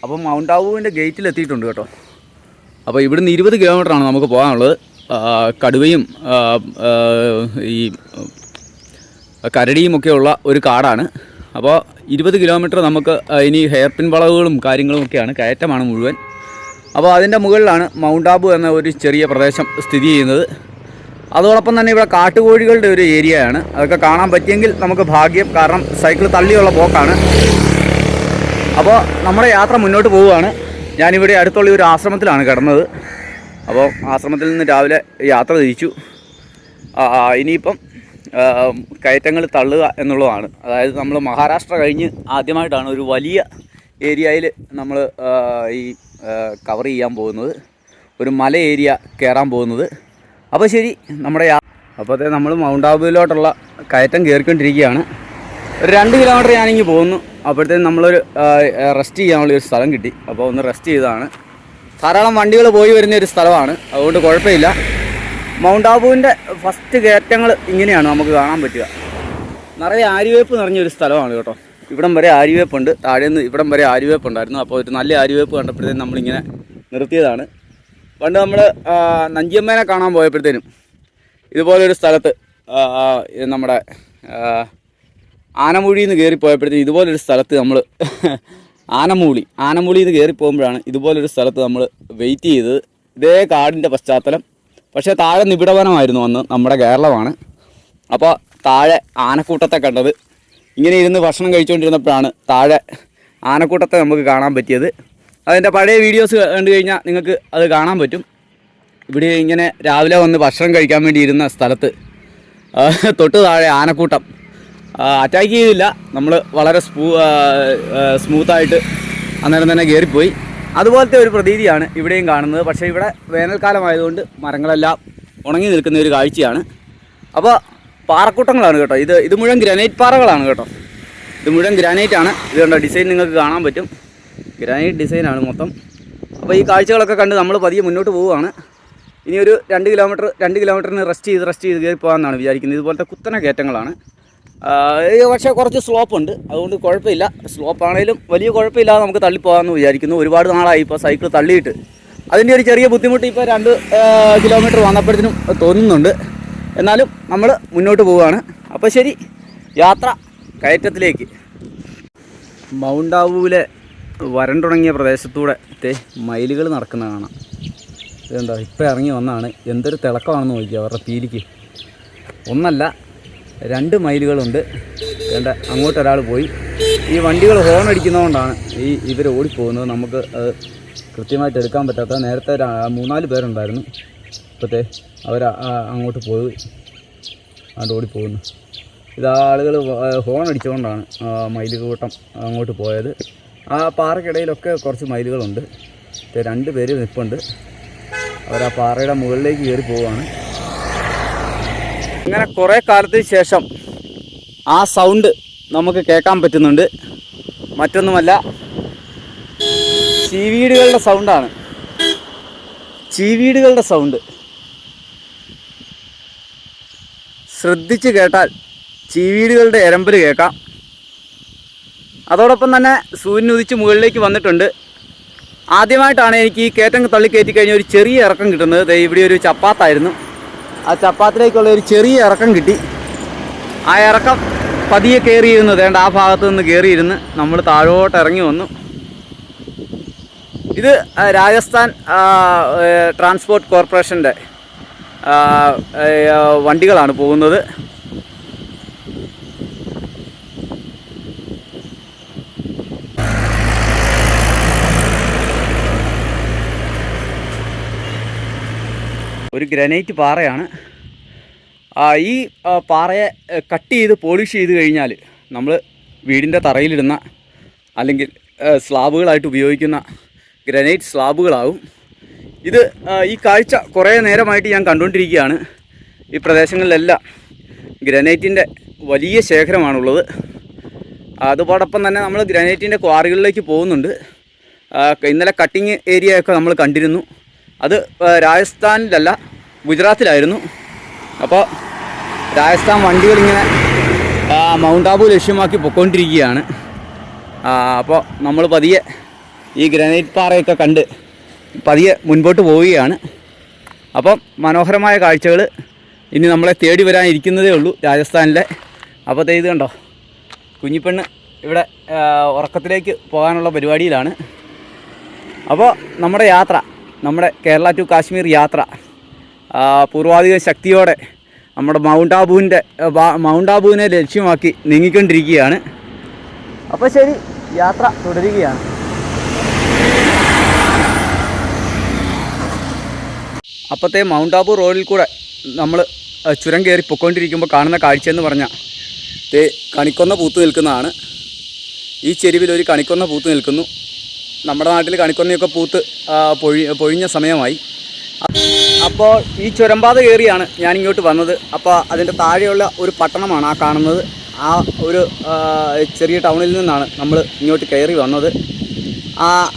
അപ്പോൾ മൗണ്ട് ആബുവിൻ്റെ ഗേറ്റിലെത്തിയിട്ടുണ്ട് കേട്ടോ. അപ്പോൾ ഇവിടുന്ന് 20 കിലോമീറ്ററാണ് നമുക്ക് പോകാനുള്ളത്. കടുവയും ഈ കരടിയുമൊക്കെയുള്ള ഒരു കാടാണ്. അപ്പോൾ 20 കിലോമീറ്റർ നമുക്ക് ഇനി ഹെയർ പിൻ വളവുകളും കാര്യങ്ങളുമൊക്കെയാണ്, കയറ്റമാണ് മുഴുവൻ. അപ്പോൾ അതിൻ്റെ മുകളിലാണ് മൗണ്ട് ആബു എന്ന ഒരു ചെറിയ പ്രദേശം സ്ഥിതി ചെയ്യുന്നത്. അതോടൊപ്പം തന്നെ ഇവിടെ കാട്ടുകോഴികളുടെ ഒരു ഏരിയയാണ്. അതൊക്കെ കാണാൻ പറ്റിയെങ്കിൽ നമുക്ക് ഭാഗ്യം, കാരണം സൈക്കിൾ തള്ളിയുള്ള പോക്കാണ്. അപ്പോൾ നമ്മുടെ യാത്ര മുന്നോട്ട് പോവുകയാണ്. ഞാനിവിടെ അടുത്തുള്ള ഒരു ആശ്രമത്തിലാണ് കിടന്നത്. അപ്പോൾ ആശ്രമത്തിൽ നിന്ന് രാവിലെ യാത്ര തിരിച്ചു. ഇനിയിപ്പം കയറ്റങ്ങൾ തള്ളുക എന്നുള്ളതാണ്. അതായത് നമ്മൾ മഹാരാഷ്ട്ര കഴിഞ്ഞ് ആദ്യമായിട്ടാണ് ഒരു വലിയ ഏരിയയിൽ നമ്മൾ ഈ കവർ ചെയ്യാൻ പോകുന്നത്, ഒരു മല ഏരിയ കയറാൻ പോകുന്നത്. അപ്പോൾ ശരി, നമ്മുടെ അപ്പോഴത്തെ നമ്മൾ മൗണ്ട് ആബുവിലോട്ടുള്ള കയറ്റം കയറിക്കൊണ്ടിരിക്കുകയാണ്. ഒരു 2 കിലോമീറ്റർ ഞാനിങ്ങ് പോകുന്നു. അപ്പോഴത്തേക്കും നമ്മളൊരു റെസ്റ്റ് ചെയ്യാനുള്ളൊരു സ്ഥലം കിട്ടി. അപ്പോൾ ഒന്ന് റെസ്റ്റ് ചെയ്തതാണ്. ധാരാളം വണ്ടികൾ പോയി വരുന്ന ഒരു സ്ഥലമാണ്, അതുകൊണ്ട് കുഴപ്പമില്ല. മൗണ്ട് ആബുവിൻ്റെ ഫസ്റ്റ് കയറ്റങ്ങൾ ഇങ്ങനെയാണ് നമുക്ക് കാണാൻ പറ്റുക. നിറയെ ആര്യവേപ്പ് നിറഞ്ഞൊരു സ്ഥലമാണ് കേട്ടോ. ഇവിടം വരെ ആര്യവേപ്പുണ്ട്, താഴേന്ന് ഇവിടം വരെ ആര്യവേപ്പുണ്ടായിരുന്നു. അപ്പോൾ ഒരു നല്ല ആര്യവേപ്പ് കണ്ടപ്പോഴത്തേനും നമ്മളിങ്ങനെ നിർത്തിയതാണ്. പണ്ട് നമ്മൾ നഞ്ചിയമ്മേനെ കാണാൻ പോയപ്പോഴത്തേനും ഇതുപോലൊരു സ്ഥലത്ത് നമ്മുടെ ആനമൂഴിയിൽ നിന്ന് കയറിപ്പോയപ്പോഴത്തേനും ഇതുപോലൊരു സ്ഥലത്ത് നമ്മൾ ആനമൂളിയിൽ നിന്ന് കയറിപ്പോകുമ്പോഴാണ് ഇതുപോലൊരു സ്ഥലത്ത് നമ്മൾ വെയിറ്റ് ചെയ്തത്. ഇതേ കാടിൻ്റെ പശ്ചാത്തലം, പക്ഷേ താഴെ നിബിഡവനമായിരുന്നു അന്ന്, നമ്മുടെ കേരളമാണ്. അപ്പോൾ താഴെ ആനക്കൂട്ടത്തെ കണ്ടത്. ഇങ്ങനെ ഇരുന്ന് ഭക്ഷണം കഴിച്ചുകൊണ്ടിരുന്നപ്പോഴാണ് താഴെ ആനക്കൂട്ടത്തെ നമുക്ക് കാണാൻ പറ്റിയത്. അതിൻ്റെ പഴയ വീഡിയോസ് കണ്ടു കഴിഞ്ഞാൽ നിങ്ങൾക്ക് അത് കാണാൻ പറ്റും. ഇവിടെ ഇങ്ങനെ രാവിലെ വന്ന് ഭക്ഷണം കഴിക്കാൻ വേണ്ടി ഇരുന്ന സ്ഥലത്ത് തൊട്ട് താഴെ ആനക്കൂട്ടം അറ്റാക്ക് ചെയ്തില്ല. നമ്മൾ വളരെ സ്മൂത്തായിട്ട് അന്നേരം തന്നെ കയറിപ്പോയി. അതുപോലത്തെ ഒരു പ്രതീതിയാണ് ഇവിടെയും കാണുന്നത്. പക്ഷേ ഇവിടെ വേനൽക്കാലമായതുകൊണ്ട് മരങ്ങളെല്ലാം ഉണങ്ങി നിൽക്കുന്ന ഒരു കാഴ്ചയാണ്. അപ്പോൾ പാറക്കൂട്ടങ്ങളാണ് കേട്ടോ. ഇത് മുഴുവൻ ഗ്രാനൈറ്റ് പാറകളാണ് കേട്ടോ. ഇത് മുഴുവൻ ഗ്രാനൈറ്റാണ്. ഇത് കണ്ടോ, ഡിസൈൻ നിങ്ങൾക്ക് കാണാൻ പറ്റും. ഗ്രാനൈറ്റ് ഡിസൈനാണ് മൊത്തം. അപ്പോൾ ഈ കാഴ്ചകളൊക്കെ കണ്ട് നമ്മൾ പതിയെ മുന്നോട്ട് പോവുകയാണ്. ഇനി ഒരു 2 കിലോമീറ്ററിന് റെസ്റ്റ് ചെയ്ത് കയറി പോകാമെന്നാണ് വിചാരിക്കുന്നത്. ഇതുപോലത്തെ കുത്തനെ കയറ്റങ്ങളാണ്. പക്ഷേ കുറച്ച് സ്ലോപ്പുണ്ട്, അതുകൊണ്ട് കുഴപ്പമില്ല. സ്ലോപ്പാണേലും വലിയ കുഴപ്പമില്ലാതെ നമുക്ക് തള്ളിപ്പോകാമെന്ന് വിചാരിക്കുന്നു. ഒരുപാട് നാളായി ഇപ്പോൾ സൈക്കിൾ തള്ളിയിട്ട്. അതിൻ്റെ ഒരു ചെറിയ ബുദ്ധിമുട്ട് ഇപ്പോൾ 2 കിലോമീറ്റർ വന്നപ്പോഴത്തേനും തോന്നുന്നുണ്ട്. എന്നാലും നമ്മൾ മുന്നോട്ട് പോവുകയാണ്. അപ്പോൾ ശരി, യാത്ര കയറ്റത്തിലേക്ക്. മൗണ്ട് ആബുവിലെ വരണ്ടുണങ്ങിയ പ്രദേശത്തൂടെ മയിലുകൾ നടക്കുന്ന കാണാം. ഇതുണ്ടോ, ഇപ്പോൾ ഇറങ്ങി വന്നാണ്. എന്തൊരു തിളക്കമാണെന്ന് നോക്കിയാൽ അവരുടെ പീലിക്ക്. ഒന്നല്ല 2 മയിലുകളുണ്ട്. വേണ്ട, അങ്ങോട്ടൊരാൾ പോയി. ഈ വണ്ടികൾ ഹോൺ അടിക്കുന്നതുകൊണ്ടാണ് ഇവർ ഓടിപ്പോകുന്നത്. നമുക്ക് അത് കൃത്യമായിട്ട് എടുക്കാൻ പറ്റാത്ത. നേരത്തെ 3-4 പേരുണ്ടായിരുന്നു. ഇപ്പോഴത്തെ അവർ അങ്ങോട്ട് പോയി, അങ്ങോട്ട് ഓടിപ്പോകുന്നു. ആളുകൾ ഹോൺ അടിച്ചുകൊണ്ടാണ് മയിൽ കൂട്ടം അങ്ങോട്ട് പോയത്. ആ പാറയ്ക്കിടയിലൊക്കെ കുറച്ച് മയിലുകളുണ്ട്. 2 പേര് നിൽപ്പുണ്ട്. അവർ ആ പാറയുടെ മുകളിലേക്ക് കയറി പോവുകയാണ്. അങ്ങനെ കുറേ കാലത്തിന് ശേഷം ആ സൗണ്ട് നമുക്ക് കേൾക്കാൻ പറ്റുന്നുണ്ട്. മറ്റൊന്നുമല്ല, ചീവീടുകളുടെ സൗണ്ടാണ്. ചീവീടുകളുടെ സൗണ്ട് ശ്രദ്ധിച്ച് കേട്ടാൽ ചീവീടുകളുടെ എരമ്പൽ കേൾക്കാം. അതോടൊപ്പം തന്നെ സൂര്യൻ ഉദിച്ച് മുകളിലേക്ക് വന്നിട്ടുണ്ട്. ആദ്യമായിട്ടാണ് എനിക്ക് ഈ കയറ്റം തള്ളിക്കയറ്റി കഴിഞ്ഞ ഒരു ചെറിയ ഇറക്കം കിട്ടുന്നത്. ഇവിടെ ഒരു ചപ്പാത്തായിരുന്നു. ആ ചപ്പാത്തിലേക്കുള്ള ഒരു ചെറിയ ഇറക്കം കിട്ടി. ആ ഇറക്കം പതിയെ കയറിയിരുന്നു. വേണ്ട, ആ ഭാഗത്ത് നിന്ന് കയറിയിരുന്ന് നമ്മൾ താഴോട്ട് ഇറങ്ങി വന്നു. ഇത് രാജസ്ഥാൻ ട്രാൻസ്പോർട്ട് കോർപ്പറേഷൻ്റെ വണ്ടികളാണ് പോകുന്നത്. ഒരു ഗ്രാനൈറ്റ് പാറയാണ്. ഈ പാറയെ കട്ട് ചെയ്ത് പോളിഷ് ചെയ്ത് കഴിഞ്ഞാൽ നമ്മൾ വീടിൻ്റെ തറയിലിടുന്ന അല്ലെങ്കിൽ സ്ലാബുകളായിട്ട് ഉപയോഗിക്കുന്ന ഗ്രാനൈറ്റ് സ്ലാബുകളാവും. ഈ കാഴ്ച കുറേ നേരമായിട്ട് ഞാൻ കണ്ടുകൊണ്ടിരിക്കുകയാണ്. ഈ പ്രദേശങ്ങളിലെല്ലാം ഗ്രാനൈറ്റിൻ്റെ വലിയ ശേഖരമാണുള്ളത്. അതോടൊപ്പം തന്നെ നമ്മൾ ഗ്രാനൈറ്റിൻ്റെ ക്വാറികളിലേക്ക് പോകുന്നുണ്ട്. ഇന്നലെ കട്ടിങ് ഏരിയയൊക്കെ നമ്മൾ കണ്ടിരുന്നു. അത് രാജസ്ഥാനിലല്ല, ഗുജറാത്തിലായിരുന്നു. അപ്പോൾ രാജസ്ഥാൻ വണ്ടികളിങ്ങനെ മൗണ്ട് ആബു ലക്ഷ്യമാക്കി പൊയ്ക്കൊണ്ടിരിക്കുകയാണ്. അപ്പോൾ നമ്മൾ പതിയെ ഈ ഗ്രാനൈറ്റ് പാറയൊക്കെ കണ്ട് പതിയെ മുൻപോട്ട് പോവുകയാണ്. അപ്പം മനോഹരമായ കാഴ്ചകൾ ഇനി നമ്മളെ തേടി വരാനിരിക്കുന്നതേ ഉള്ളൂ രാജസ്ഥാനിലെ. അപ്പോൾ ഇത് കണ്ടോ, കുഞ്ഞിപ്പെണ്ണ് ഇവിടെ ഉറക്കത്തിലേക്ക് പോകാനുള്ള പരിപാടിയിലാണ്. അപ്പോൾ നമ്മുടെ യാത്ര, നമ്മുടെ കേരള ടു കാശ്മീർ യാത്ര പൂർവാധിക ശക്തിയോടെ നമ്മുടെ മൗണ്ട് ആബുവിനെ ലക്ഷ്യമാക്കി നീങ്ങിക്കൊണ്ടിരിക്കുകയാണ്. അപ്പോൾ ശരി, യാത്ര തുടരുകയാണ്. അപ്പോഴത്തെ മൗണ്ട് ആബു റോഡിൽ കൂടെ നമ്മൾ ചുരം കയറി പൊയ്ക്കൊണ്ടിരിക്കുമ്പോൾ കാണുന്ന കാഴ്ചയെന്ന് പറഞ്ഞാൽ കണിക്കൊന്ന പൂത്ത് നിൽക്കുന്നതാണ്. ഈ ചെരുവിൽ ഒരു കണിക്കൊന്ന പൂത്ത് നിൽക്കുന്നു. നമ്മുടെ നാട്ടിൽ കണിക്കൊന്നയൊക്കെ പൂത്ത് പൊഴിഞ്ഞ സമയമായി. അപ്പോൾ ഈ ചുരമ്പാത കയറിയാണ് ഞാനിങ്ങോട്ട് വന്നത്. അപ്പോൾ അതിൻ്റെ താഴെയുള്ള ഒരു പട്ടണമാണ് ആ കാണുന്നത്. ആ ഒരു ചെറിയ ടൗണിൽ നിന്നാണ് നമ്മൾ ഇങ്ങോട്ട് കയറി വന്നത്.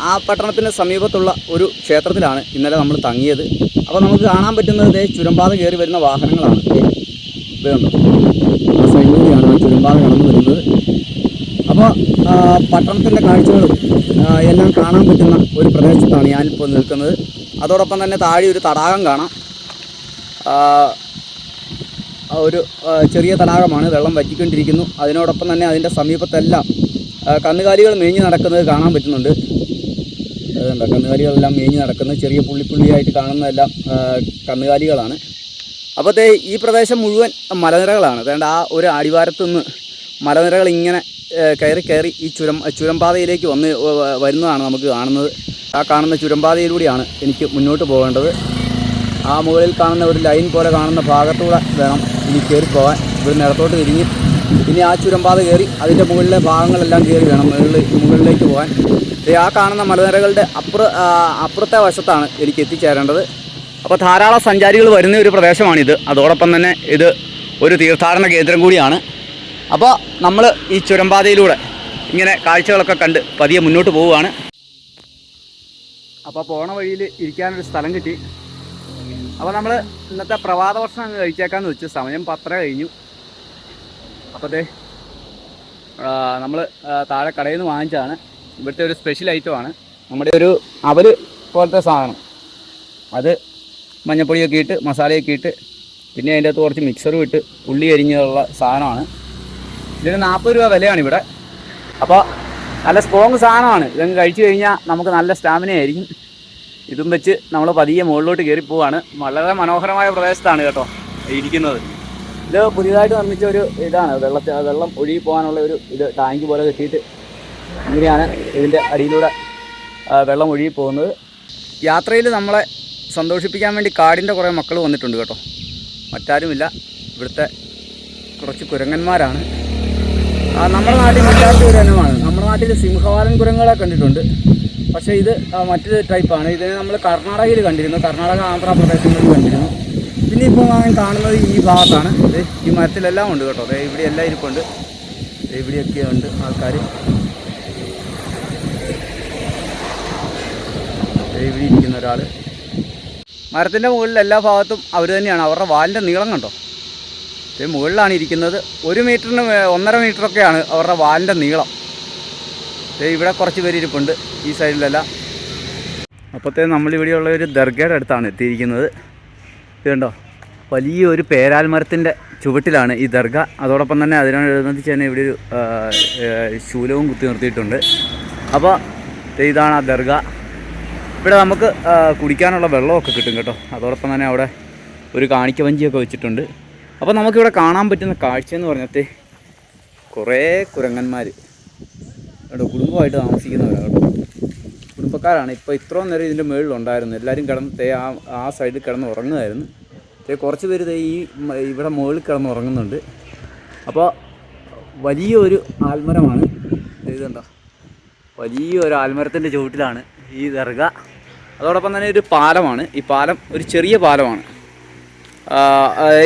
ആ പട്ടണത്തിന് സമീപത്തുള്ള ഒരു ക്ഷേത്രത്തിലാണ് ഇന്നലെ നമ്മൾ തങ്ങിയത്. അപ്പോൾ നമുക്ക് കാണാൻ പറ്റുന്നത് ചുരമ്പാത കയറി വരുന്ന വാഹനങ്ങളാണ്. ഇതുണ്ട്, ആ സൈഡിലൂടെയാണ് ആ ചുരമ്പാത കടന്നു വരുന്നത്. അപ്പോൾ പട്ടണത്തിൻ്റെ കാഴ്ചകളും എല്ലാം കാണാൻ പറ്റുന്ന ഒരു പ്രദേശത്താണ് ഞാനിപ്പോൾ നിൽക്കുന്നത്. അതോടൊപ്പം തന്നെ താഴെ ഒരു തടാകം കാണാം. ഒരു ചെറിയ തടാകമാണ്, വെള്ളം വറ്റിക്കൊണ്ടിരിക്കുന്നു. അതിനോടൊപ്പം തന്നെ അതിൻ്റെ സമീപത്തെല്ലാം കന്നുകാലികൾ മേഞ്ഞ് നടക്കുന്നത് കാണാൻ പറ്റുന്നുണ്ട്. അതുകൊണ്ട് കന്നുകാലികളെല്ലാം മേഞ്ഞ് നടക്കുന്നത് ചെറിയ പുള്ളിയായിട്ട് കാണുന്നതെല്ലാം കന്നുകാലികളാണ്. അപ്പോഴത്തെ ഈ പ്രദേശം മുഴുവൻ മലനിരകളാണ്. അതുകൊണ്ട് ആ ഒരു അടിവാരത്തു നിന്ന് മലനിരകൾ ഇങ്ങനെ കയറി ഈ ചുരംപാതയിലേക്ക് വരുന്നതാണ് നമുക്ക് കാണുന്നത്. ആ കാണുന്ന ചുരംപാതയിലൂടെയാണ് എനിക്ക് മുന്നോട്ട് പോകേണ്ടത്. ആ മുകളിൽ കാണുന്ന ഒരു ലൈൻ പോലെ കാണുന്ന ഭാഗത്തൂടെ വേണം ഇനി കയറി പോകാൻ. ഇവിടുന്ന് ഇടത്തോട്ട് തിരിഞ്ഞ് ഇനി ആ ചുരംപാത കയറി അതിൻ്റെ മുകളിലെ ഭാഗങ്ങളെല്ലാം കയറി വേണം മുകളിലേക്ക് പോകാൻ. ആ കാണുന്ന മലനിരകളുടെ അപ്പുറത്തെ വശത്താണ് എനിക്ക് എത്തിച്ചേരേണ്ടത്. അപ്പോൾ ധാരാളം സഞ്ചാരികൾ വരുന്ന ഒരു പ്രദേശമാണിത്. അതോടൊപ്പം തന്നെ ഇത് ഒരു തീർത്ഥാടന കേന്ദ്രം കൂടിയാണ്. അപ്പോൾ നമ്മൾ ഈ ചുരംപാതയിലൂടെ ഇങ്ങനെ കാഴ്ചകളൊക്കെ കണ്ട് പതിയെ മുന്നോട്ട് പോവുകയാണ്. അപ്പോൾ പോണ വഴിയിൽ ഇരിക്കാനൊരു സ്ഥലം കിട്ടി. അപ്പോൾ നമ്മൾ ഇന്നത്തെ പ്രഭാത ഭക്ഷണം അങ്ങ് കഴിച്ചേക്കാന്ന് വെച്ചു. സമയം 10:30 കഴിഞ്ഞു. അപ്പോഴത്തെ നമ്മൾ താഴെ കടയിൽ നിന്ന് വാങ്ങിച്ചതാണ്. ഇവിടുത്തെ ഒരു സ്പെഷ്യൽ ഐറ്റമാണ് നമ്മുടെ ഒരു അവല് പോലത്തെ സാധനം. അത് മഞ്ഞപ്പൊടിയൊക്കെ ഇട്ട് മസാലയൊക്കെ ഇട്ട് പിന്നെ അതിൻ്റെ അകത്ത് കുറച്ച് മിക്സറും ഇട്ട് ഉള്ളി അരിഞ്ഞുള്ള സാധനമാണ്. ഇതിന് 40 രൂപ വിലയാണ് ഇവിടെ. അപ്പോൾ നല്ല സ്ട്രോങ് സാധനമാണ്. ഇതങ്ങ് കഴിച്ചു കഴിഞ്ഞാൽ നമുക്ക് നല്ല സ്റ്റാമിന ആയിരിക്കും. ഇതും വെച്ച് നമ്മൾ പതിയെ മുകളിലോട്ട് കയറി പോവാണ്. വളരെ മനോഹരമായ പ്രദേശത്താണ് കേട്ടോ ഇരിക്കുന്നത്. ഇത് പുതിയതായിട്ട് നിർമ്മിച്ച ഒരു ഇതാണ്, വെള്ളം ഒഴുകി പോകാനുള്ള ഒരു ടാങ്ക് പോലെ കെട്ടിയിട്ട് ഇങ്ങനെയാണ് ഇതിൻ്റെ അടിയിലൂടെ വെള്ളം ഒഴുകി പോകുന്നത്. യാത്രയിൽ നമ്മളെ സന്തോഷിപ്പിക്കാൻ വേണ്ടി കാടിൻ്റെ കുറേ മക്കൾ വന്നിട്ടുണ്ട് കേട്ടോ. മറ്റാരുമില്ല, ഇവിടുത്തെ കുറച്ച് കുരങ്ങന്മാരാണ്. നമ്മുടെ നാട്ടിൽ മറ്റാത്ത ഒരു ഇനമാണ്. നമ്മുടെ നാട്ടിൽ സിംഹവാലൻ കുരങ്ങുകളെ കണ്ടിട്ടുണ്ട്. പക്ഷേ ഇത് മറ്റൊരു ടൈപ്പാണ്. ഇതിനെ നമ്മൾ കർണാടകയിൽ കണ്ടിരുന്നു, കർണാടക ആന്ധ്രാപ്രദേശങ്ങളിൽ കണ്ടിരുന്നു. പിന്നെ ഇപ്പോൾ ഞാൻ കാണുന്നത് ഈ ഭാഗത്താണ്. ഈ മരത്തിലെല്ലാം ഉണ്ട് കേട്ടോ. ഇവിടെ എല്ലാം ഇരിപ്പുണ്ട്. ഇവിടെയൊക്കെ ഉണ്ട് ആൾക്കാർ. ഇവിടെ ഇരിക്കുന്ന ഒരാൾ മരത്തിൻ്റെ മുകളിൽ എല്ലാ ഭാഗത്തും അവർ തന്നെയാണ്. അവരുടെ വാലിൻ്റെ നീളം കണ്ടോ, മുകളിലാണ് ഇരിക്കുന്നത്. 1 മീറ്ററിന് 1.5 മീറ്ററൊക്കെയാണ് അവരുടെ വാലിൻ്റെ നീളം. ഇവിടെ കുറച്ച് പേര് ഇരിപ്പുണ്ട് ഈ സൈഡിലെല്ലാം. അപ്പോഴത്തെ നമ്മളിവിടെയുള്ള ഒരു ദർഗയുടെ അടുത്താണ് എത്തിയിരിക്കുന്നത്. ഇത് കണ്ടോ, വലിയൊരു പേരാൽമരത്തിൻ്റെ ചുവട്ടിലാണ് ഈ ദർഗ. അതോടൊപ്പം തന്നെ അതിനോടനുബന്ധിച്ച് തന്നെ ഇവിടെ ഒരു ശൂലവും കുത്തി നിർത്തിയിട്ടുണ്ട്. അപ്പോൾ ഇതാണ് ആ ദർഗ. ഇവിടെ നമുക്ക് കുടിക്കാനുള്ള വെള്ളമൊക്കെ കിട്ടും കേട്ടോ. അതോടൊപ്പം തന്നെ അവിടെ ഒരു കാണിക്ക വഞ്ചിയൊക്കെ വെച്ചിട്ടുണ്ട്. അപ്പോൾ നമുക്കിവിടെ കാണാൻ പറ്റുന്ന കാഴ്ചയെന്ന് പറഞ്ഞാൽ കുറേ കുരങ്ങന്മാർ കേട്ടോ, കുടുംബമായിട്ട് താമസിക്കുന്നവരാണ് കേട്ടോ. കുടുംബക്കാരാണ്. ഇപ്പോൾ ഇത്രയും നേരം ഇതിൻ്റെ മുകളിലുണ്ടായിരുന്നു. എല്ലാവരും കിടന്ന് ആ സൈഡിൽ കിടന്ന് ഉറങ്ങുമായിരുന്നു. കുറച്ച് പേര് ഇവിടെ മുകളിൽ കിടന്ന് ഉറങ്ങുന്നുണ്ട്. അപ്പോൾ വലിയൊരു ആൽമരമാണ് ഇതുണ്ടോ, വലിയൊരു ആൽമരത്തിൻ്റെ ചുവട്ടിലാണ് ഈ ദർഗ. അതോടൊപ്പം തന്നെ ഒരു പാലമാണ്. ഈ പാലം ഒരു ചെറിയ പാലമാണ്,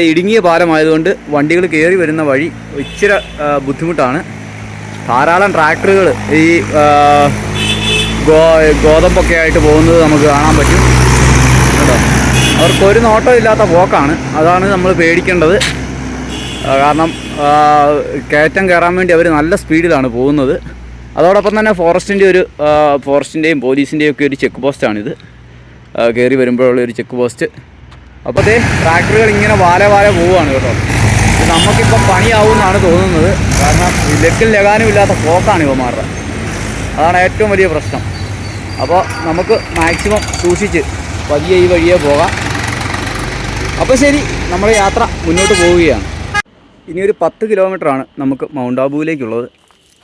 ഇടുങ്ങിയ പാലമായതുകൊണ്ട് വണ്ടികൾ കയറി വരുന്ന വഴി ഇച്ചിരി ബുദ്ധിമുട്ടാണ്. ധാരാളം ട്രാക്ടറുകൾ ഈ ഗോതമ്പൊക്കെ ആയിട്ട് പോകുന്നത് നമുക്ക് കാണാൻ പറ്റും കേട്ടോ. അവർക്കൊരു നോട്ടമില്ലാത്ത പോക്കാണ്. അതാണ് നമ്മൾ പേടിക്കേണ്ടത്. കാരണം കയറ്റം കയറാൻ വേണ്ടി അവർ നല്ല സ്പീഡിലാണ് പോകുന്നത്. അതോടൊപ്പം തന്നെ ഫോറസ്റ്റിൻ്റെയും പോലീസിൻ്റെയും ഒക്കെ ഒരു ചെക്ക് പോസ്റ്റാണിത്. കയറി വരുമ്പോഴുള്ള ഒരു ചെക്ക് പോസ്റ്റ്. അപ്പോൾ അതേ ട്രാക്ടറുകൾ ഇങ്ങനെ വാല പോവുകയാണ് കേട്ടോ. നമുക്കിപ്പം പണിയാവുമെന്നാണ് തോന്നുന്നത്. കാരണം ലക്കിൽ ലഗാനും ഇല്ലാത്ത പോക്കാണ് ഇവന്മാരുടെ. അതാണ് ഏറ്റവും വലിയ പ്രശ്നം. അപ്പോൾ നമുക്ക് മാക്സിമം സൂക്ഷിച്ച് പതിയെ ഈ വഴിയേ പോകാം. അപ്പോൾ ശരി, നമ്മുടെ യാത്ര മുന്നോട്ട് പോവുകയാണ്. ഇനിയൊരു 10 കിലോമീറ്ററാണ് നമുക്ക് മൗണ്ട് ആബുവിലേക്കുള്ളത്.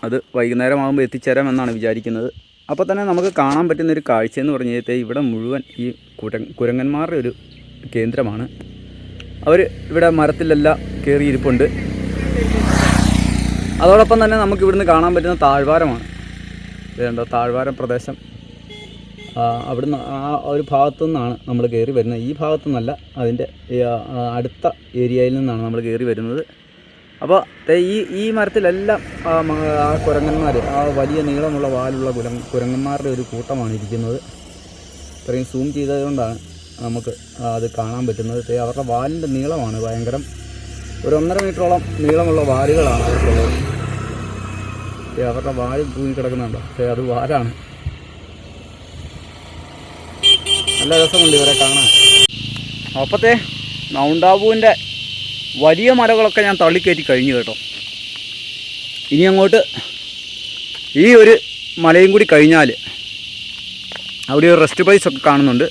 അത് വൈകുന്നേരം ആകുമ്പോൾ എത്തിച്ചേരാമെന്നാണ് വിചാരിക്കുന്നത്. അപ്പോൾ തന്നെ നമുക്ക് കാണാൻ പറ്റുന്നൊരു കാഴ്ചയെന്ന് പറഞ്ഞാൽ ഇവിടെ മുഴുവൻ ഈ കുരങ്ങന്മാരുടെ ഒരു കേന്ദ്രമാണ്. അവർ ഇവിടെ മരത്തിലെല്ലാം കയറിയിരിപ്പുണ്ട്. അതോടൊപ്പം തന്നെ നമുക്ക് ഇവിടുന്ന് കാണാൻ പറ്റുന്ന താഴ്വാരമാണ്. ഇതുണ്ടോ താഴ്വാരം പ്രദേശം. അവിടുന്ന് ആ ഒരു ഭാഗത്തു നിന്നാണ് നമ്മൾ കയറി വരുന്നത്. ഈ ഭാഗത്തു നിന്നല്ല, അതിൻ്റെ അടുത്ത ഏരിയയിൽ നിന്നാണ് നമ്മൾ കയറി വരുന്നത്. അപ്പോൾ ഈ മരത്തിലെല്ലാം ആ കുരങ്ങന്മാർ, ആ വലിയ നീളമുള്ള വാലുള്ള കുരങ്ങന്മാരുടെ ഒരു കൂട്ടമാണ് ഇരിക്കുന്നത്. ഇത്രയും സൂം ചെയ്തതുകൊണ്ടാണ് നമുക്ക് അത് കാണാൻ പറ്റുന്നത്. അവരുടെ വാലിൻ്റെ നീളമാണ് ഭയങ്കരം. ഒരു 1.5 മീറ്ററോളം നീളമുള്ള വാലുകളാണ് അവർക്കുള്ളത്. അവരുടെ വാല് തൂങ്ങിക്കിടക്കുന്നുണ്ടോ? അത് വാലാണ്. നല്ല രസമുണ്ട് ഇവരെ കാണാൻ. അപ്പോഴത്തെ മൗണ്ട് ആബുവിൻ്റെ വലിയ മലകളൊക്കെ ഞാൻ തള്ളിക്കയറ്റി കഴിഞ്ഞു കേട്ടോ. ഇനി അങ്ങോട്ട് ഈ ഒരു മലയും കൂടി കഴിഞ്ഞാൽ അവിടെ ഒരു റെസ്റ്റ് പ്ലേസ് ഒക്കെ കാണുന്നുണ്ട്.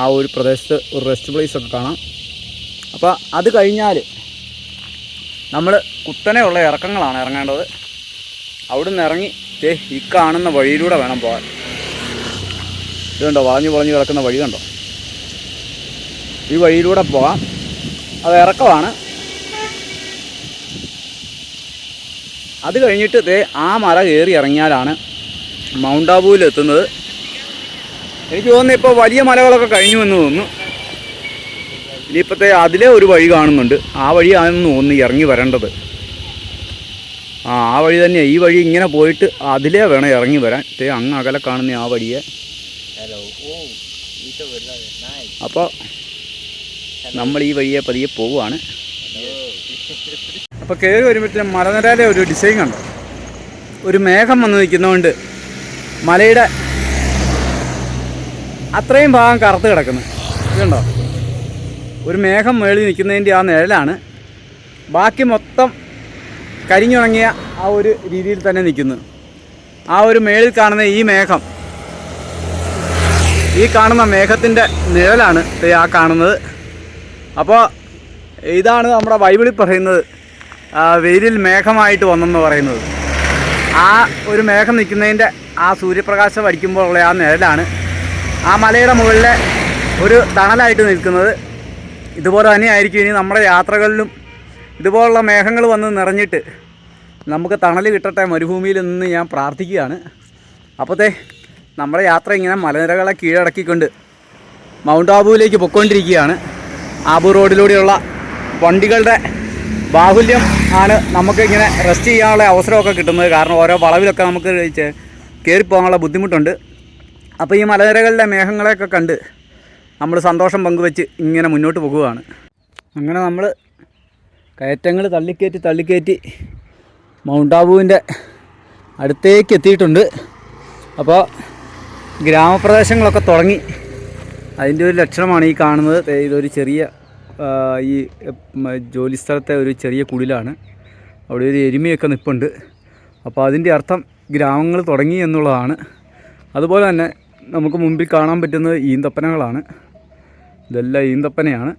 ആ ഒരു പ്രദേശത്ത് ഒരു റെസ്റ്റ് പ്ലേസ് ഒക്കെ കാണാം. അപ്പോൾ അത് കഴിഞ്ഞാൽ നമ്മൾ കുത്തനെയുള്ള ഇറക്കങ്ങളാണ് ഇറങ്ങേണ്ടത്. അവിടെ നിന്ന് ഇറങ്ങി ഈ കാണുന്ന വഴിയിലൂടെ വേണം പോകാൻ. ഇതുണ്ടോ വളഞ്ഞു കിടക്കുന്ന വഴി കണ്ടോ? ഈ വഴിയിലൂടെ പോകാം. അത് ഇറക്കമാണ്. അത് കഴിഞ്ഞിട്ട് ആ മല കയറി ഇറങ്ങിയാലാണ് മൗണ്ട് ആബുവിൽ എത്തുന്നത്. എനിക്ക് തോന്നുന്നു ഇപ്പോൾ വലിയ മലകളൊക്കെ കഴിഞ്ഞു എന്ന് തോന്നുന്നു. ഇനിയിപ്പോഴത്തെ അതിലെ ഒരു വഴി കാണുന്നുണ്ട്. ആ വഴിയാണെന്ന് തോന്നുന്നു ഇറങ്ങി വരേണ്ടത്. ആ വഴി തന്നെയാണ്. ഈ വഴി ഇങ്ങനെ പോയിട്ട് അതിലേ വേണം ഇറങ്ങി വരാൻ. അങ്ങ് അകലെ കാണുന്ന ആ വഴിയെ. അപ്പോൾ നമ്മൾ ഈ വഴിയെ പതിയെ പോവുകയാണ്. അപ്പോൾ കയറി വരുമ്പോഴത്തേനും മലനിരയിലെ ഒരു ഡിസൈൻ കണ്ടോ? ഒരു മേഘം വന്ന് നിൽക്കുന്നതുകൊണ്ട് മലയുടെ അത്രയും ഭാഗം കറുത്ത് കിടക്കുന്നു. ഇതുണ്ടോ? ഒരു മേഘം മേളിൽ നിൽക്കുന്നതിൻ്റെ ആ നിഴലാണ്. ബാക്കി മൊത്തം കരിഞ്ഞുണങ്ങിയ ആ ഒരു രീതിയിൽ തന്നെ നിൽക്കുന്നു. ആ ഒരു മേളിൽ കാണുന്ന ഈ മേഘം, ഈ കാണുന്ന മേഘത്തിൻ്റെ നിഴലാണ് ആ കാണുന്നത്. അപ്പോൾ ഇതാണ് നമ്മുടെ ബൈബിളിൽ പറയുന്നത് വെയിലിൽ മേഘമായിട്ട് വന്നെന്ന് പറയുന്നത്. ആ ഒരു മേഘം നിൽക്കുന്നതിൻ്റെ ആ സൂര്യപ്രകാശം അടിക്കുമ്പോൾ ഉള്ള ആ നിഴലാണ് ആ മലയുടെ മുകളിലെ ഒരു തണലായിട്ട് നിൽക്കുന്നത്. ഇതുപോലെ തന്നെയായിരിക്കും ഇനി നമ്മുടെ യാത്രകളിലും. ഇതുപോലുള്ള മേഘങ്ങൾ വന്ന് നിറഞ്ഞിട്ട് നമുക്ക് തണൽ കിട്ടട്ടെ മരുഭൂമിയിൽ നിന്ന് ഞാൻ പ്രാർത്ഥിക്കുകയാണ്. അപ്പോഴത്തെ നമ്മുടെ യാത്ര ഇങ്ങനെ മലനിരകളെ കീഴടക്കിക്കൊണ്ട് മൗണ്ട് ആബുവിലേക്ക് പൊയ്ക്കൊണ്ടിരിക്കുകയാണ്. ആബു റോഡിലൂടെയുള്ള വണ്ടികളുടെ ബാഹുല്യം ആണ് നമുക്കിങ്ങനെ റെസ്റ്റ് ചെയ്യാനുള്ള അവസരമൊക്കെ കിട്ടുന്നത്. കാരണം ഓരോ വളവിലൊക്കെ നമുക്ക് കയറിപ്പോകാനുള്ള ബുദ്ധിമുട്ടുണ്ട്. അപ്പോൾ ഈ മലനിരകളിലെ മേഘങ്ങളെയൊക്കെ കണ്ട് നമ്മൾ സന്തോഷം പങ്കുവെച്ച് ഇങ്ങനെ മുന്നോട്ട് പോകുകയാണ്. അങ്ങനെ നമ്മൾ കയറ്റങ്ങൾ തള്ളിക്കയറ്റി മൗണ്ട് ആബുവിൻ്റെ അടുത്തേക്ക് എത്തിയിട്ടുണ്ട്. അപ്പോൾ ഗ്രാമപ്രദേശങ്ങളൊക്കെ തുടങ്ങി. അതിൻ്റെ ഒരു ലക്ഷണമാണ് ഈ കാണുന്നത്. ഇതൊരു ചെറിയ ഈ ജോലിസ്ഥലത്തെ ഒരു ചെറിയ കുടിലാണ്. അവിടെ ഒരു എരുമയൊക്കെ നിൽപ്പുണ്ട്. അപ്പോൾ അതിൻ്റെ അർത്ഥം ഗ്രാമങ്ങൾ തുടങ്ങി എന്നുള്ളതാണ്. അതുപോലെ തന്നെ നമുക്ക് മുമ്പിൽ കാണാൻ പറ്റുന്നത് ഈന്തപ്പനകളാണ്. ഇതെല്ലാം ഈന്തപ്പനയാണ്.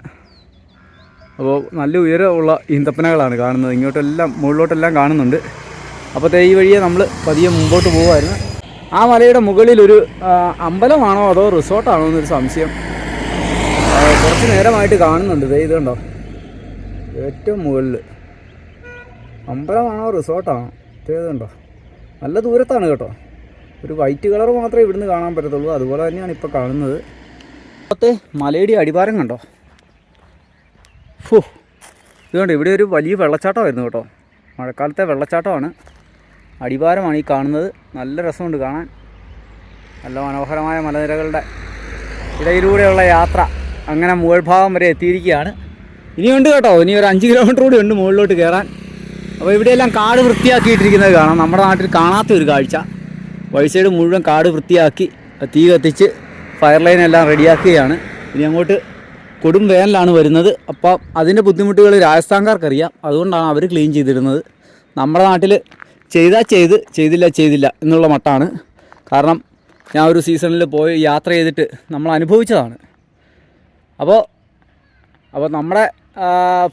അപ്പോൾ നല്ല ഉയരമുള്ള ഈന്തപ്പനകളാണ് കാണുന്നത്. ഇങ്ങോട്ടെല്ലാം മുകളിലോട്ടെല്ലാം കാണുന്നുണ്ട്. അപ്പോൾ ഈ വഴിയെ നമ്മൾ പതിയെ മുമ്പോട്ട് പോകുമായിരുന്നു. ആ മലയുടെ മുകളിലൊരു അമ്പലമാണോ അതോ റിസോർട്ടാണോ എന്നൊരു സംശയം കുറച്ച് നേരമായിട്ട് കാണുന്നുണ്ട്. ഇത് കണ്ടോ? ഏറ്റവും മുകളിൽ അമ്പലമാണോ റിസോർട്ടാണോ ഇതുണ്ടോ? നല്ല ദൂരത്താണ് കേട്ടോ. ഒരു വൈറ്റ് കളർ മാത്രമേ ഇവിടുന്ന് കാണാൻ പറ്റത്തുള്ളൂ. അതുപോലെ തന്നെയാണ് ഇപ്പോൾ കാണുന്നത്. അപ്പോഴത്തെ മലയുടെ അടിവാരം കണ്ടോ? ഇതുകൊണ്ട് ഇവിടെ ഒരു വലിയ വെള്ളച്ചാട്ടമായിരുന്നു കേട്ടോ. മഴക്കാലത്തെ വെള്ളച്ചാട്ടമാണ്. അടിവാരമാണ് ഈ കാണുന്നത്. നല്ല രസമുണ്ട് കാണാൻ. നല്ല മനോഹരമായ മലനിരകളുടെ ഇടയിലൂടെയുള്ള യാത്ര അങ്ങനെ മുകൾ ഭാഗം വരെ എത്തിയിരിക്കുകയാണ്. ഇനിയുണ്ട് കേട്ടോ. ഇനി ഒരു 5 കിലോമീറ്റർ കൂടി ഉണ്ട് മുകളിലോട്ട് കയറാൻ. അപ്പോൾ ഇവിടെയെല്ലാം കാട് വൃത്തിയാക്കിയിട്ടിരിക്കുന്നത് കാണാം. നമ്മുടെ നാട്ടിൽ കാണാത്ത ഒരു കാഴ്ച. വഴി സൈഡ് മുഴുവൻ കാട് വൃത്തിയാക്കി തീ കത്തിച്ച് ഫയർ ലൈനെല്ലാം റെഡിയാക്കുകയാണ്. ഇനി അങ്ങോട്ട് കൊടും വേനലാണ് വരുന്നത്. അപ്പം അതിൻ്റെ ബുദ്ധിമുട്ടുകൾ രാജസ്ഥാൻകാർക്കറിയാം. അതുകൊണ്ടാണ് അവർ ക്ലീൻ ചെയ്തിടുന്നത്. നമ്മുടെ നാട്ടിൽ ചെയ്താൽ ചെയ്തില്ല എന്നുള്ള മട്ടാണ്. കാരണം ഞാൻ ഒരു സീസണിൽ പോയി യാത്ര ചെയ്തിട്ട് നമ്മൾ അനുഭവിച്ചതാണ്. അപ്പോൾ നമ്മുടെ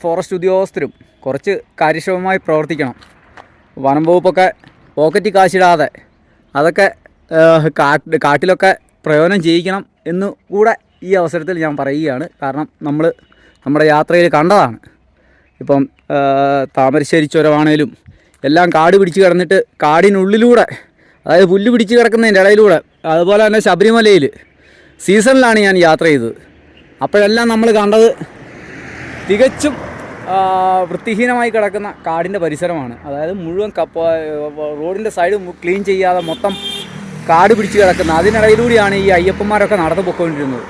ഫോറസ്റ്റ് ഉദ്യോഗസ്ഥരും കുറച്ച് കാര്യക്ഷമമായി പ്രവർത്തിക്കണം. വനം വകുപ്പൊക്കെ പോക്കറ്റ് കാശിടാതെ അതൊക്കെ കാട്ടിലൊക്കെ പ്രയോജനം ചെയ്യിക്കണം എന്ന് കൂടെ ഈ അവസരത്തിൽ ഞാൻ പറയുകയാണ്. കാരണം നമ്മൾ നമ്മുടെ യാത്രയിൽ കണ്ടതാണ്. ഇപ്പം താമരശ്ശേരി ചുരമാണേലും എല്ലാം കാട് പിടിച്ച് കിടന്നിട്ട് കാടിനുള്ളിലൂടെ, അതായത് പുല്ല് പിടിച്ച് കിടക്കുന്നതിൻ്റെ ഇടയിലൂടെ, അതുപോലെ തന്നെ ശബരിമലയിൽ സീസണിലാണ് ഞാൻ യാത്ര ചെയ്തത്. അപ്പോഴെല്ലാം നമ്മൾ കണ്ടത് തികച്ചും വൃത്തിഹീനമായി കിടക്കുന്ന കാടിൻ്റെ പരിസരമാണ്. അതായത് മുഴുവൻ റോഡിൻ്റെ സൈഡ് ക്ലീൻ ചെയ്യാതെ മൊത്തം കാട് പിടിച്ച് കിടക്കുന്ന, അതിനിടയിലൂടെയാണ് ഈ അയ്യപ്പന്മാരൊക്കെ നടന്നു പോയിക്കൊണ്ടിരുന്നത്.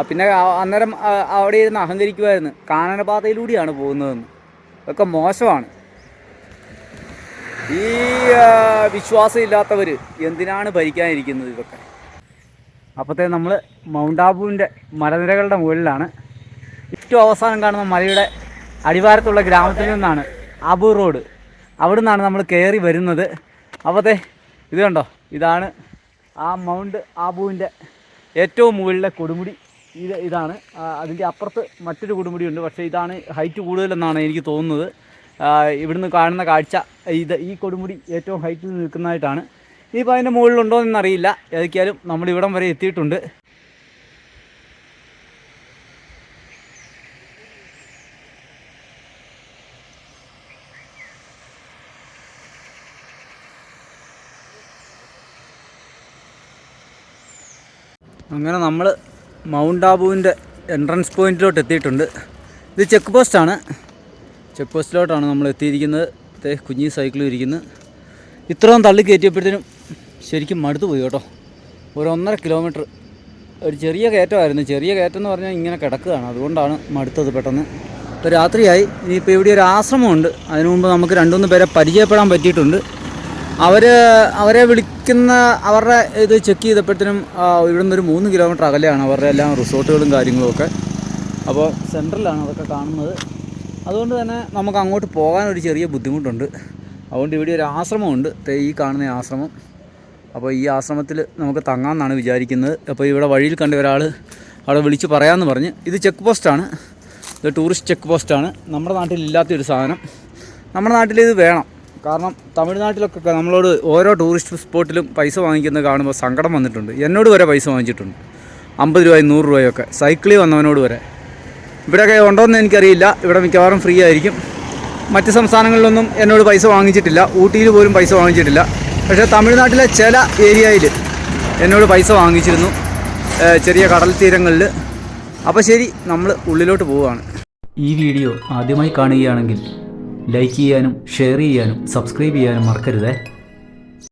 പിന്നെ അന്നേരം അവിടെ ഇരുന്ന് അഹങ്കരിക്കുമായിരുന്നു, കാനനപാതയിലൂടെയാണ് പോകുന്നതെന്ന്. ഇതൊക്കെ മോശമാണ്. ഈ വിശ്വാസമില്ലാത്തവർ എന്തിനാണ് ഭരിക്കാനിരിക്കുന്നത് ഇതൊക്കെ? അപ്പോഴത്തെ നമ്മൾ മൗണ്ട് ആബുവിൻ്റെ മലനിരകളുടെ മുകളിലാണ്. ഏറ്റവും അവസാനം കാണുന്ന മലയുടെ അടിവാരത്തുള്ള ഗ്രാമത്തിൽ നിന്നാണ് ആബു റോഡ്. അവിടെ നിന്നാണ് നമ്മൾ കയറി വരുന്നത്. അപ്പോഴത്തെ ഇത് കണ്ടോ, ഇതാണ് ആ മൗണ്ട് ആബുവിൻ്റെ ഏറ്റവും മുകളിലെ കൊടുമുടി. ഇതാണ്. അതിൻ്റെ അപ്പുറത്ത് മറ്റൊരു കൊടുമുടിയുണ്ട്. പക്ഷേ ഇതാണ് ഹൈറ്റ് കൂടുതലെന്നാണ് എനിക്ക് തോന്നുന്നത്. ഇവിടുന്ന് കാണുന്ന കാഴ്ച ഈ കൊടുമുടി ഏറ്റവും ഹൈറ്റിൽ നിൽക്കുന്നതായിട്ടാണ്. ഇനിയിപ്പോൾ അതിൻ്റെ മുകളിലുണ്ടോ എന്നറിയില്ല. ഏതൊക്കെയാലും നമ്മളിവിടം വരെ എത്തിയിട്ടുണ്ട്. അങ്ങനെ നമ്മൾ മൗണ്ട് ആബുവിൻ്റെ എൻട്രൻസ് പോയിൻറ്റിലോട്ട് എത്തിയിട്ടുണ്ട്. ഇത് ചെക്ക് പോസ്റ്റാണ്. ചെക്ക് പോസ്റ്റിലോട്ടാണ് നമ്മൾ എത്തിയിരിക്കുന്നത്. കുഞ്ഞി സൈക്കിളും ഇരിക്കുന്നത്. ഇത്രയും തള്ളി കയറ്റിയപ്പോഴത്തേനും ശരിക്കും മടുത്തു പോയി കേട്ടോ. 1.5 കിലോമീറ്റർ ഒരു ചെറിയ കയറ്റമായിരുന്നു. ചെറിയ കയറ്റം എന്ന് പറഞ്ഞാൽ ഇങ്ങനെ കിടക്കുകയാണ്. അതുകൊണ്ടാണ് മടുത്തത് പെട്ടെന്ന്. ഇപ്പോൾ രാത്രിയായി. ഇനിയിപ്പോൾ ഇവിടെ ഒരു ആശ്രമമുണ്ട്. അതിനു മുമ്പ് നമുക്ക് 2-3 പേരെ പരിചയപ്പെടാൻ പറ്റിയിട്ടുണ്ട്. അവരെ വിളിക്കുന്ന അവരുടെ ഇത് ചെക്ക് ചെയ്തപ്പോഴത്തേനും ഇവിടെ നിന്നൊരു 3 കിലോമീറ്റർ അകലെയാണ് അവരുടെ എല്ലാം റിസോർട്ടുകളും കാര്യങ്ങളുമൊക്കെ. അപ്പോൾ സെൻട്രലാണ് അതൊക്കെ കാണുന്നത്. അതുകൊണ്ട് തന്നെ നമുക്ക് അങ്ങോട്ട് പോകാനൊരു ചെറിയ ബുദ്ധിമുട്ടുണ്ട്. അതുകൊണ്ട് ഇവിടെ ഒരു ആശ്രമമുണ്ട്. ഈ കാണുന്ന ആശ്രമം. അപ്പോൾ ഈ ആശ്രമത്തിൽ നമുക്ക് തങ്ങാമെന്നാണ് വിചാരിക്കുന്നത്. അപ്പോൾ ഇവിടെ വഴിയിൽ കണ്ട ഒരാൾ അവിടെ വിളിച്ച് പറയാമെന്ന് പറഞ്ഞ്. ഇത് ചെക്ക് പോസ്റ്റാണ്. ഇത് ടൂറിസ്റ്റ് ചെക്ക് പോസ്റ്റാണ്. നമ്മുടെ നാട്ടിലില്ലാത്തൊരു സാധനം. നമ്മുടെ നാട്ടിലിത് വേണം. കാരണം തമിഴ്നാട്ടിലൊക്കെ നമ്മളോട് ഓരോ ടൂറിസ്റ്റ് സ്പോട്ടിലും പൈസ വാങ്ങിക്കുന്നത് കാണുമ്പോൾ സങ്കടം വന്നിട്ടുണ്ട്. എന്നോട് വരെ പൈസ വാങ്ങിച്ചിട്ടുണ്ട്. 50 രൂപയും 100 രൂപയൊക്കെ സൈക്കിളിൽ വന്നവനോട് വരെ. ഇവിടെയൊക്കെ ഉണ്ടോയെന്ന് എനിക്കറിയില്ല. ഇവിടെ മിക്കവാറും ഫ്രീ ആയിരിക്കും. മറ്റ് സംസ്ഥാനങ്ങളിലൊന്നും എന്നോട് പൈസ വാങ്ങിച്ചിട്ടില്ല. ഊട്ടിയിൽ പോലും പൈസ വാങ്ങിച്ചിട്ടില്ല. പക്ഷേ തമിഴ്നാട്ടിലെ ചില ഏരിയയിൽ എന്നോട് പൈസ വാങ്ങിച്ചിരുന്നു, ചെറിയ കടൽ തീരങ്ങളിൽ. അപ്പോൾ ശരി, നമ്മൾ ഉള്ളിലോട്ട് പോവുകയാണ്. ഈ വീഡിയോ ആദ്യമായി കാണുകയാണെങ്കിൽ ലൈക്ക് ചെയ്യാനും ഷെയർ ചെയ്യാനും സബ്സ്ക്രൈബ് ചെയ്യാനും മറക്കരുതേ.